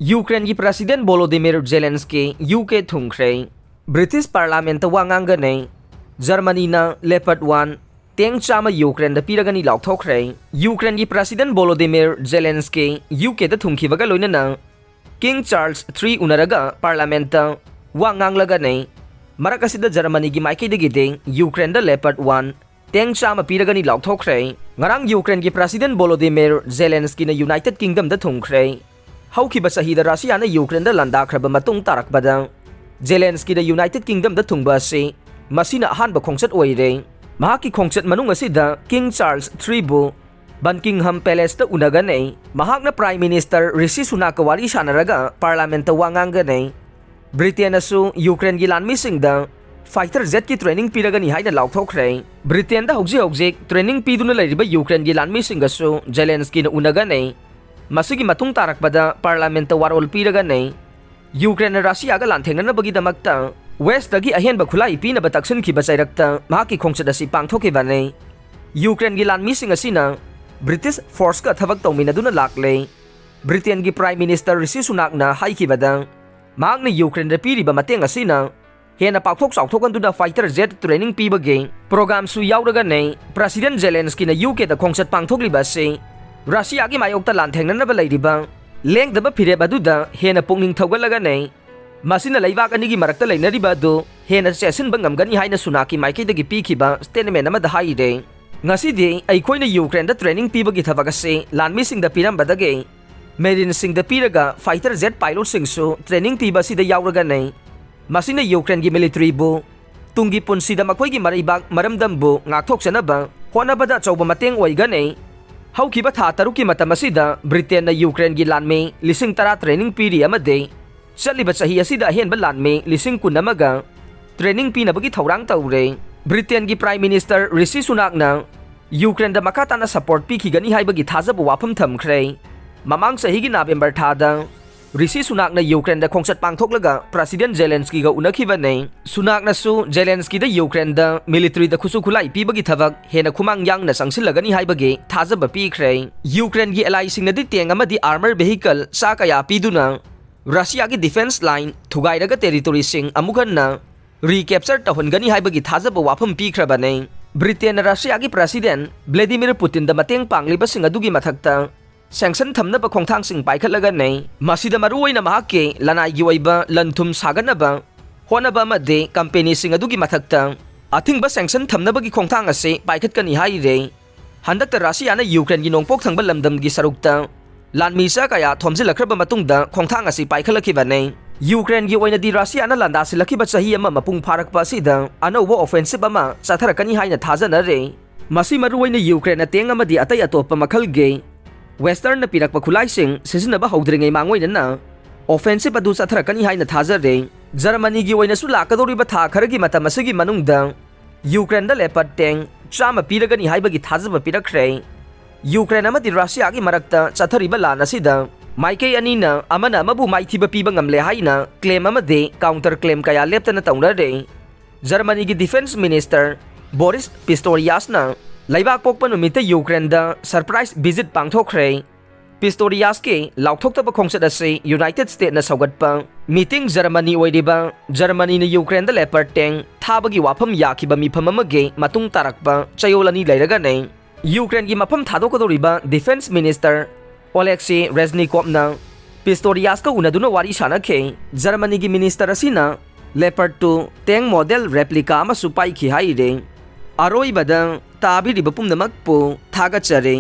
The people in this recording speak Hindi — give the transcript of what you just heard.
यूक्रेन की प्रेसिडेंट वोलोदिमिर जेलेंस्की यूके थुंख्रे ब्रिटिश पार्लियामेंट वांगांगने जर्मनी लेपर्ड 1 टेंक चामा यूक्रेन पीरगनी लाउथोख्रे यूक्रेन की प्रेसिडेंट वोलोदिमिर जेलेंस्की यूके थुंखिबगा लोइनना किंग चार्ल्स 3 उनरगा पार्लियामेंट वांगांगलगने मरकसिदा जर्मनी की माइकेदगिदे यूक्रेन लेपर्ड 1 टेंक चामा पीरगनी लाउथोख्रे ngarang यूक्रेन की प्रेसिडेंट वोलोदिमिर जेलेंस्की ने यूनाइटेड किंगडम थुंख्रे हौखिबा सहीदा रशिया ने यूक्रेन लांदाख्रबा मतुंग तारकबदा जेलेंस्की यूनाइटेड किंगडम थुंगबा से मसीना अहानबा खोंचत ओइरे महाकी खोंचत मनुंग असिदा किंग चार्ल्स 3 बु बकिंगहम पैलेस उनगने महाकना प्राइम मिनिस्टर ऋषि सुनाक वारी सानरगा पार्लियामेंट वांगांगने ब्रिटेन यूक्रेन की लानमीसिंगदा फाइटर जेट की ट्रेनिंग पीरगनी हाइना लाउथोख्रे ब्रिटेन हौजिक ट्रेनिंग पीदुना लैरिबा यूक्रेन की लानमीसिंगसु जेलेंस्की उनगने मसिगी मतुंग तारकबदा पार्लियामेंट वारोल पीरगने यूक्रेन रशियागा लांथेंगनबगीदमक्ता वेस्टगी अहेनबा खुलाई पीनबा तक्सनखिबा चैरक्ता महाकी खोंचत असि पांगथोखिबाने यूक्रेन की लानमीसिंग असिना ब्रिटिश फोर्स का थबक तौमिनदुना लाक्ले ब्रिटेन की प्राइम मिनिस्टर ऋषि सुनाकना हाइखिबदा महाकना यूक्रेन पीरिबा मतेंग असिना हेना पाक्थोक चाउथोकनदुना फाइटर जेट ट्रेनिंग पीबगे प्रोग्राम सु याउरगने प्रेसिडेंट जेलेंस्की यूके दा खोंचत पांगथोकलिबासे रशिया की मायोक्ता लांथेंगनबा लैरिबा लेंगदबा फिरेब अदुदा हेना पुंगनिंग थौगलगने मसिना लैबाक अनिगी मरक्ता लैनरिबा अदु हेना चेसिनबा ngamgani haina सुनाकी माइकेदगी पीखिबा स्टेटमेंट अमदा हाइरे ngasiди अइखोइना यूक्रेन दा ट्रेनिंग पीबगी थबक असे लानमीसिंगदा पिरमबदगे मेरिनसिंगदा पीरगा फाइटर जेट पायलट सिंगसु ट्रेनिंग पीबा सिदा याउरगने मसिना यूक्रेन की मिलिट्री बु तुंगी पुनसिदा मखोइगी मरैबाक मरमदमबु ngakthokchanaba honabada chौबा मतेंग ओइगने हौखिबा था तरुकी मतम असिदा ब्रिटेन यूक्रेन की लानमे लिसिंग तरा ट्रेनिंग पीरी अमदे चलिबा चही असिदा अहेनबा लानमे लिसिंग कुनमगा ट्रेनिंग पीनबगी थौरांग तौरे ब्रिटेन की प्राइम मिनिस्टर ऋषि सुनाकना यूक्रेन दा मखाताना सपोर्ट पीखिगनी हाइबगी थाजब वाफम थमख्रे ममांग चहीगी नवेंबर थादा ऋषि सुनाकना यूक्रेन दा खोंचत पांगथोकलगा प्रेसिडेंट जेलेंस्की गा उनखिबने सुनाकनासु जेलेंस्की दा यूक्रेन दा मिलिट्री दा खुसु खुलाई पीबगी थबक हेना खुमांग यांगना संगसिलगनी हाइबगे थाजब पीख्रे यूक्रेन की एलाइसिंगनदी टेंग अमदी आर्मर वेहिकल सा कया पीदुना रशिया की डिफेंस लाइन थुगाइरगा टेरिटोरी सिंग अमुगन्ना रिकैप्चर तहनगनी हाइबगी थाजब वाफम पीख्रबने ब्रिटेन रशिया की प्रेसिडेंट व्लादिमीर पुतिन दा मतेंग पांगलिबसिंग अदुगी मथक्ता सैंक्शन थमनबा खोंथांगसिंग पाइखलगने मसिदा मरुओइना महाके लनाइगी ओइबा लनथुम सागनबा होनबा अमदे कंपनीसिंग अदुगी मथक्ता अथिंगबा सैंक्शन थमनबगी खोंथांग असे पाइखतकनी हाइरे हंदकता रशियाना यूक्रेन की नोंपोक थंगबा लमदमगी सरुकता लानमीसा कया थोमजिलखरबा मतुंगदा खोंथांग असे पाइखलखिबने यूक्रेन की ओइनदी रशियाना लांदासिलखिबा चही अमा मपुंग फारकपा असिदा अनौबा ऑफेंसिव अमा चाथरकनी हाइना थाजनरे मसि मरुओइना यूक्रेन टेंग अमदी अतै अतोपा मखलगे वेस्टर्न पीरक खुलाइसिंग सिजनबा हौद्रिङै मांगोइनना ऑफेंसिव अदु चाथरकनी हाइना थाजरे जर्मनी की ओइनसु लाकदोरिबा था खरगी मतम असगी मनुंगदा यूक्रेन दा leopard tank Chama पीरगनी हाइबगी थाजब पीरखरे Ukraine अमदी Russia की मरक्ता चाथरिबा लान असिदा माइके अनीना अमना अमबु माइथिबा पीबा ngamle हाइना क्लेम अमदे काउंटर क्लेम कया लेप्तना तौनरे जर्मनी की डिफेंस मिनिस्टर बोरिस पिस्टोरियासना लैबाक पोकपा नुमित यूक्रेन दा सरप्राइज विजिट पांगथोख्रे पिस्टोरियास के लाउथोक्तबा खोंचत असे यूनाइटेड स्टेट ना सौगटपा मीटिंग जर्मनी ओइरिबा जर्मनी ने यूक्रेन दा लेपर्ड टैंक थाबगी वाफम याखिबा मिफम अमगे मतुंग तारकपा चयोलनी लैरगने यूक्रेन की मफम थादोकदोरिबा डिफेंस मिनिस्टर ओलेक्सी रेजनिकोवना पिस्टोरियास का उनदुना वारी सानखे जर्मनी की मिनिस्टर असिना लेपर्ड 2 टैंक मॉडल रेप्लिका अमसु पाइखि हाइरे अरोइबदा ताबिरिबा पुमनमकपु थागचरे।